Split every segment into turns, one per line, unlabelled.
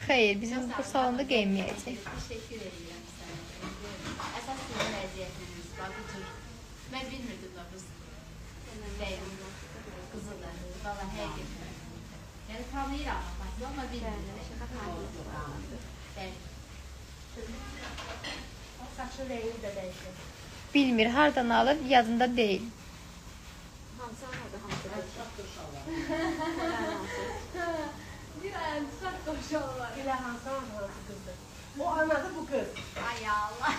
Xeyr, bizim bu salonda geyinməyəcək.
Teşekkür edirəm sənə. Əsas sizin vəziyyətiniz, bax bu cür. Mən bilmirdim da qız. Qızıdır. Valla həqiqətən. Yəni tanıyıram amma bilmirdim. Bəli.
Saçın rengi də dəyişir.
Bilmir, hardan alıb, yadında deyil.
Hansı anadır, hansı
Bir ayın çıxaq qoşarlar.
Elə hansı qızdır. O anadır, bu qız.
Ay Allah.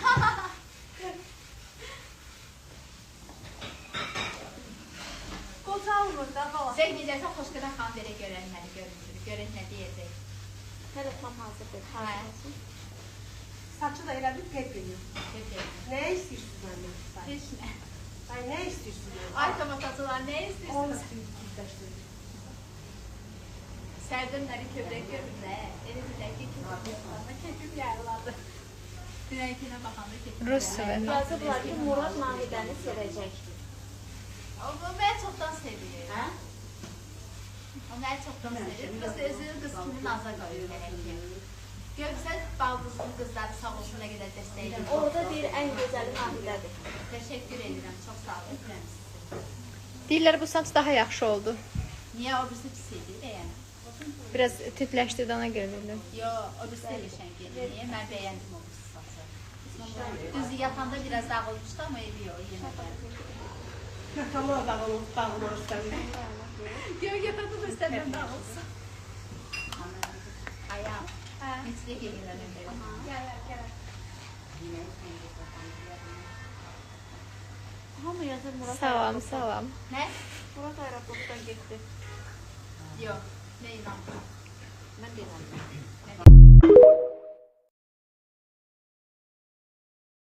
Qocalmır da bala.
Sən gedəsən xoşqədən xan verə görən məni görüntülü. Görək nə deyəcək.
Hələ tam hazırdır. Hazır.
Saçı da elə bir pepeli.
Peki.
Nə istəyirsiniz məndən?
Heç nə.
Ay, nə istəyirsiniz?
Ay tomatacılar nə
Onu
istəyirsiniz?
istəyirsiniz.
Sərdimləri kövrək görürlər. Elə bilək ki, kekim yayıladı. Dünənkinə baxanda kekim
Rus sıvı.
Yazıblar ki, Murad Nahidəni sevəcək.
O məni çoxdan sevir. Hə? O məni çoxdan sevir. Qız özünü qız kimi naza qoyur hələ ki. Görürsən, baldızlı qızları sağ olsun nə qədər dəstəkləyir.
Orada deyir, ən gözəli Nahidədir.
Teşekkür edirəm, çox sağ olun. Öpürəm sizi.
Deyirlər, bu saç daha yaxşı oldu.
Niyə o birisi pis idi yəni?
Biraz tütləşdirdi, ona görə deyirlər.
Yo, o birisi də qəşəng gedir. Mən bəyəndim o birisi saçı. Düz yatanda biraz dağılmışdı amma evi yox, yenə də.
Yatamaz dağılır istəmir.
Gör yatanda da istəmirəm dağılsın. Ayağım. Neçədə gəlirəm belə. Gələr.
Hamı yazır Murad
Salam,
aeroportdan.
salam.
Nə?
Murad aeroportdan getdi.
Yox, nə inanmıram.
Mən də inanmıyorum.